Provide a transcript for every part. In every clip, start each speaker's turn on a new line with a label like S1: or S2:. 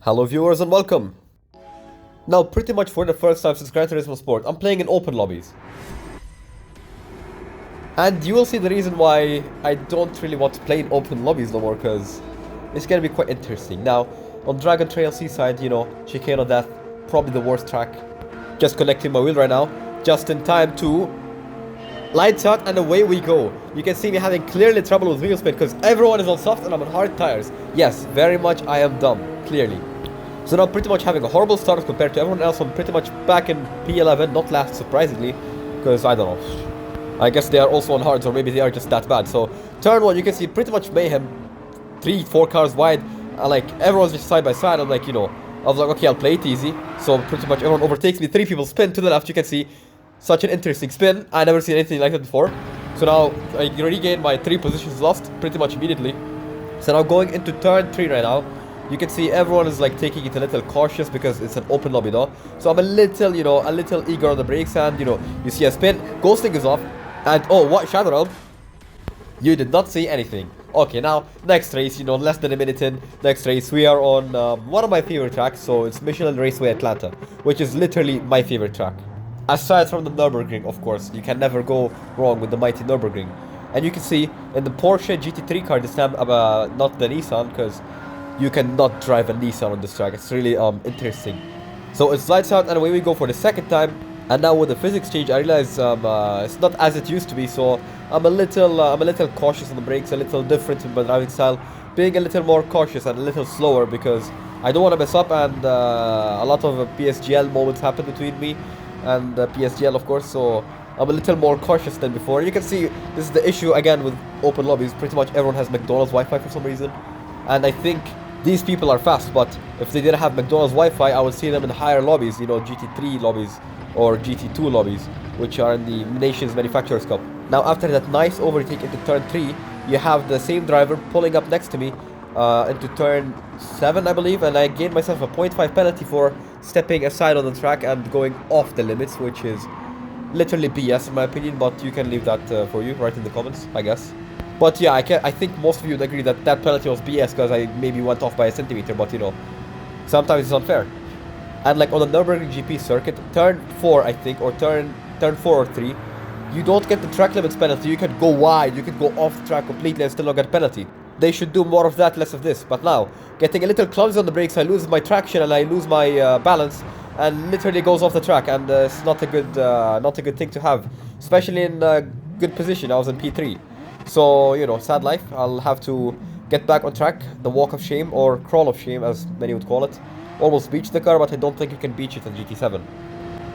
S1: Hello viewers and welcome! Now pretty much for the first time since Gran Turismo Sport, I'm playing in open lobbies. And you will see the reason why I don't really want to play in open lobbies no more, because it's gonna be quite interesting. Now, on Dragon Trail Seaside, you know, Chicane of Death, probably the worst track. Just connecting my wheel right now, just in time to... lights out and away we go. You can see me having clearly trouble with wheel spin because everyone is on soft and I'm on hard tires. Yes, very much I am dumb, clearly. So now pretty much having a horrible start compared to everyone else. I'm pretty much back in P11, not last surprisingly, because I don't know. I guess they are also on hards, or maybe they are just that bad. So turn 1, you can see pretty much mayhem, 3-4 cars wide, like everyone's just side by side. I'm like, you know, I was like, okay, I'll play it easy. So pretty much everyone overtakes me, 3 people spin to the left. You can see such an interesting spin. I never seen anything like that before. So now I regain my 3 positions lost pretty much immediately. So now going into turn 3 right now, you can see everyone is like taking it a little cautious because it's an open lobby though. So I'm a little, you know, a little eager on the brakes, and you know, you see a spin, ghosting is off, and oh, what, Shadow Realm? You did not see anything. Okay, now next race, you know, less than a minute in, next race we are on one of my favorite tracks. So it's Michelin Raceway Atlanta, which is literally my favorite track. Aside from the Nürburgring, of course, you can never go wrong with the mighty Nürburgring. And you can see in the Porsche GT3 car this time, not the Nissan, because you cannot drive a Nissan on this track. It's really interesting. So it slides out and away we go for the second time. And now with the physics change, I realize it's not as it used to be. So I'm a little cautious on the brakes, a little different in my driving style, being a little more cautious and a little slower because I don't want to mess up. And a lot of PSGL moments happen between me and PSGL, of course. So I'm a little more cautious than before. You can see this is the issue again with open lobbies. Pretty much everyone has McDonald's Wi-Fi for some reason, and I think these people are fast, but if they didn't have McDonald's Wi-Fi, I would see them in higher lobbies, you know, GT3 lobbies or GT2 lobbies, which are in the Nations Manufacturers Cup. Now after that nice overtake into turn 3, you have the same driver pulling up next to me into turn 7, I believe, and I gained myself a 0.5 penalty for stepping aside on the track and going off the limits, which is literally BS in my opinion, but you can leave that for you, right in the comments, I guess. But yeah, I think most of you would agree that that penalty was BS because I maybe went off by a centimeter, but you know, sometimes it's unfair. And like on the Nürburgring GP circuit, turn 4 I think, or turn 4 or 3, you don't get the track limits penalty. You can go wide, you can go off the track completely and still not get a penalty. They should do more of that, less of this. But now, getting a little clumsy on the brakes, I lose my traction and I lose my balance, and literally goes off the track. And it's not a good thing to have, especially in good position. I was in P3. So, you know, sad life. I'll have to get back on track, the walk of shame, or crawl of shame as many would call it. Almost beach the car, but I don't think you can beach it in GT7.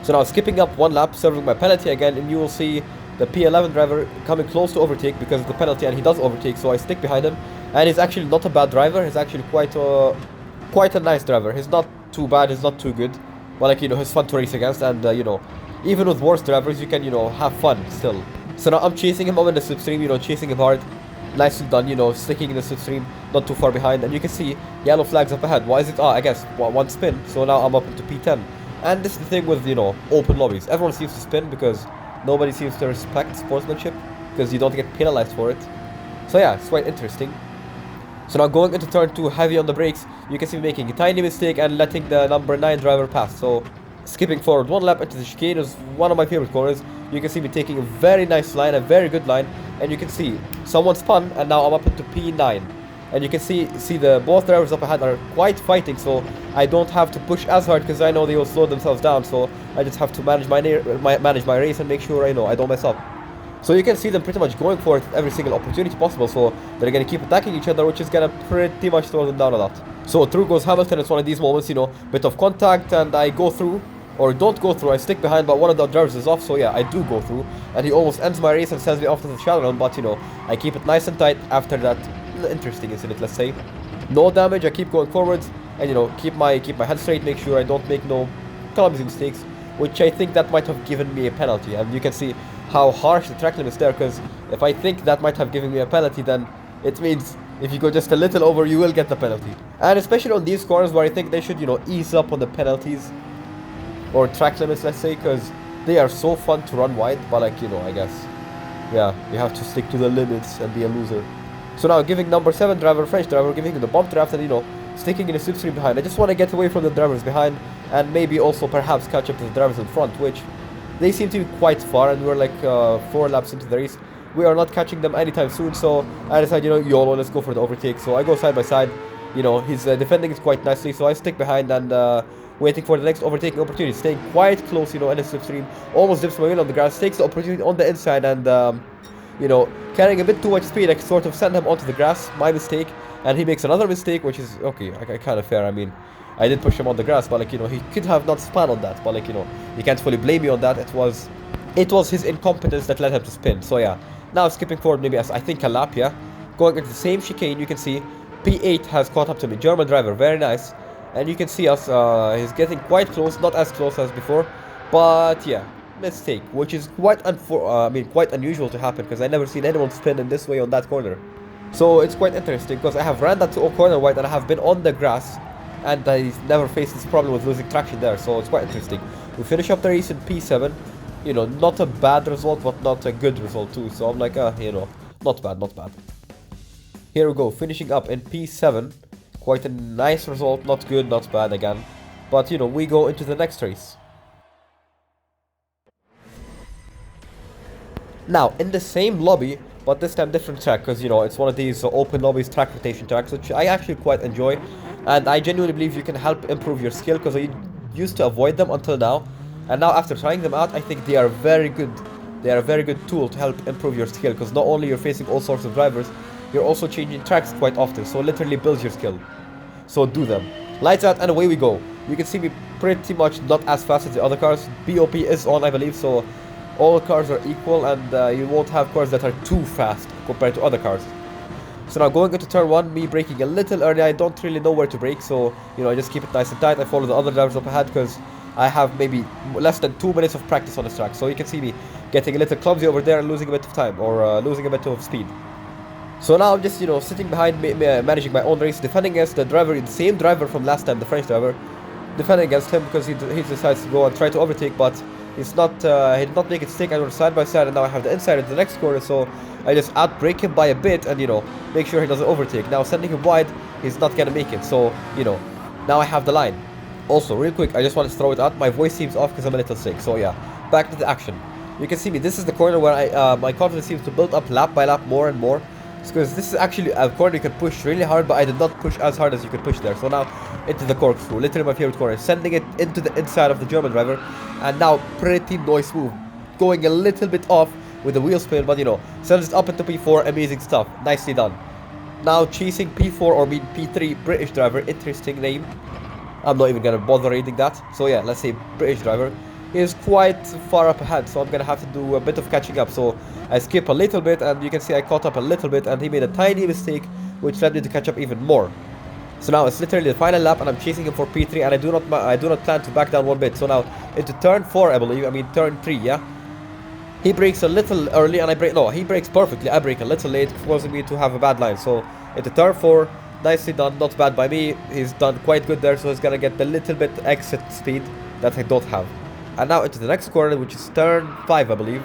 S1: So now skipping up 1 lap, serving my penalty again, and you will see the P11 driver coming close to overtake because of the penalty, and he does overtake, so I stick behind him. And he's actually not a bad driver, he's actually quite a nice driver. He's not too bad, he's not too good, but like, you know, he's fun to race against, and you know, even with worse drivers, you can, you know, have fun still. So now I'm chasing him up in the slipstream, you know, chasing him hard. Nicely done, you know, sticking in the slipstream, not too far behind. And you can see yellow flags up ahead. Why is it? I guess one spin. So now I'm up into P10. And this is the thing with, you know, open lobbies. Everyone seems to spin because nobody seems to respect sportsmanship, because you don't get penalized for it. So yeah, it's quite interesting. So now going into turn 2, heavy on the brakes, you can see me making a tiny mistake and letting the number 9 driver pass. So skipping forward 1 lap into the chicane is one of my favorite corners. You can see me taking a very nice line, a very good line, and you can see someone spun, and now I'm up into P9. And you can see the both drivers up ahead are quite fighting, so I don't have to push as hard because I know they will slow themselves down. So I just have to manage my race and make sure I don't mess up. So you can see them pretty much going for it every single opportunity possible. So they're gonna keep attacking each other, which is gonna pretty much slow them down a lot. So through goes Hamilton. It's one of these moments, you know, bit of contact, and I go through. Or don't go through, I stick behind, but one of the drivers is off, so yeah, I do go through. And he almost ends my race and sends me off to the shadow realm, but you know, I keep it nice and tight after that interesting incident, let's say. No damage, I keep going forwards, and you know, keep my head straight, make sure I don't make no clumsy mistakes, which I think that might have given me a penalty. And you can see how harsh the track limit is there, because if I think that might have given me a penalty, then it means if you go just a little over, you will get the penalty. And especially on these corners where I think they should, you know, ease up on the penalties or track limits, let's say, because they are so fun to run wide, but like, you know, I guess, yeah, you have to stick to the limits and be a loser. So now giving number 7 driver, French driver, giving him the bump draft, and you know, sticking in a slipstream behind. I just want to get away from the drivers behind, and maybe also perhaps catch up to the drivers in front, which they seem to be quite far, and we're like 4 laps into the race. We are not catching them anytime soon, so I decided, you know, YOLO, let's go for the overtake. So I go side by side. You know, he's defending it quite nicely, so I stick behind and waiting for the next overtaking opportunity. Staying quite close, you know, in the slipstream. Almost dips my wheel on the grass, takes the opportunity on the inside, and, you know, carrying a bit too much speed, I sort of send him onto the grass. My mistake. And he makes another mistake, which is, okay, kind of fair. I mean, I did push him on the grass, but, like, you know, he could have not spun on that. But, like, you know, you can't fully blame me on that. It was his incompetence that led him to spin. So, yeah. Now, skipping forward maybe as I think a lap, yeah. Going into the same chicane, you can see P8 has caught up to me. German driver, very nice. And you can see us, he's getting quite close, not as close as before. But, yeah, mistake, which is quite unusual to happen, because I never seen anyone spin in this way on that corner. So, it's quite interesting, because I have ran that corner wide, and I have been on the grass, and I never faced this problem with losing traction there. So, it's quite interesting. We finish up the race in P7. You know, not a bad result, but not a good result too. So I'm like, you know, not bad, not bad. Here we go, finishing up in P7. Quite a nice result, not good, not bad again. But, you know, we go into the next race. Now, in the same lobby, but this time different track, because, you know, it's one of these open lobbies track rotation tracks, which I actually quite enjoy. And I genuinely believe you can help improve your skill, because I used to avoid them until now. And now after trying them out, I think they are very good. They are a very good tool to help improve your skill, because not only you're facing all sorts of drivers, you're also changing tracks quite often, so literally builds your skill. So do them. Lights out and away we go. You can see me pretty much not as fast as the other cars. BOP is on, I believe, so all cars are equal, and you won't have cars that are too fast compared to other cars. So now going into turn 1, me braking a little early. I don't really know where to brake, so, you know, I just keep it nice and tight. I follow the other drivers up ahead, because I have maybe less than 2 minutes of practice on this track. So you can see me getting a little clumsy over there and losing a bit of time, or losing a bit of speed. So now I'm just, you know, sitting behind, managing my own race, defending against the driver, the same driver from last time, the French driver. Defending against him because he decides to go and try to overtake, but he's not, he did not make it stick. I went side by side, and now I have the inside at the next corner, so I just outbrake him by a bit and, you know, make sure he doesn't overtake. Now sending him wide, he's not gonna make it, so, you know, now I have the line. Also, real quick, I just want to throw it out. My voice seems off because I'm a little sick. So yeah, back to the action. You can see me. This is the corner where my confidence seems to build up lap by lap more and more. Because this is actually a corner you can push really hard, but I did not push as hard as you could push there. So now into the corkscrew, literally my favorite corner, sending it into the inside of the German driver, and now pretty nice move, going a little bit off with the wheel spin, but, you know, sends it up into P4. Amazing stuff, nicely done. Now chasing P4, or mean P3, British driver, interesting name. I'm not even gonna bother reading that. So yeah, let's say British driver is quite far up ahead, so I'm gonna have to do a bit of catching up. So I skip a little bit, and you can see I caught up a little bit, and he made a tiny mistake, which led me to catch up even more. So now it's literally the final lap, and I'm chasing him for P3, and I do not plan to back down one bit. So now into turn 4, I believe. I mean turn 3, yeah. He brakes a little early, and he brakes perfectly. I brake a little late, causing me to have a bad line. So into turn 4. Nicely done, not bad by me. He's done quite good there, so he's gonna get the little bit exit speed that I don't have. And now into the next corner, which is turn 5, I believe.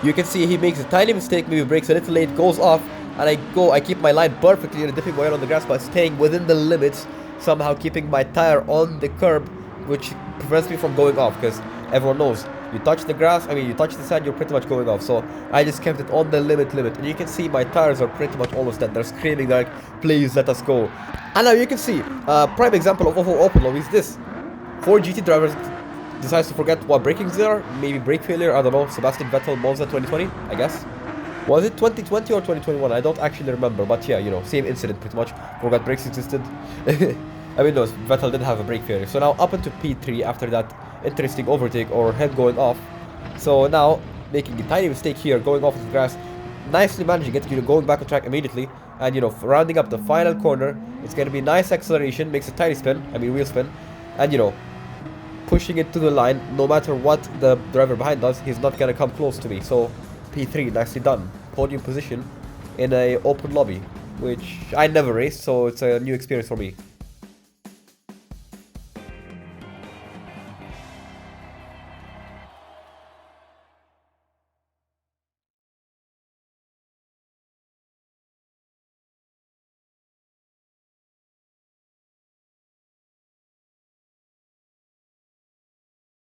S1: You can see he makes a tiny mistake, maybe brakes a little late, goes off, and I keep my line perfectly, dipping my head on the grass, but staying within the limits, somehow keeping my tire on the curb, which prevents me from going off, because everyone knows, you touch the grass, you touch the sand, you're pretty much going off. So I just kept it on the limit, and you can see my tires are pretty much almost dead. They're screaming, they're like, please let us go. And now you can see, prime example of open lobby is this. 4 GT drivers decides to forget what brakings they are, maybe brake failure, I don't know. Sebastian Vettel, Monza 2020, I guess. Was it 2020 or 2021? I don't actually remember, but yeah, you know, same incident pretty much. Forgot brakes existed. I mean, no, Vettel did have a brake failure. So now up into P3 after that interesting overtake, or him going off. So now making a tiny mistake here, going off the grass, nicely managing it, you know, going back on track immediately, and, you know, rounding up the final corner. It's gonna be nice acceleration, makes a tiny spin, wheel spin, and, you know, pushing it to the line. No matter what the driver behind does, he's not gonna come close to me. So P3, nicely done. Podium position in a open lobby, which I never raced, so it's a new experience for me.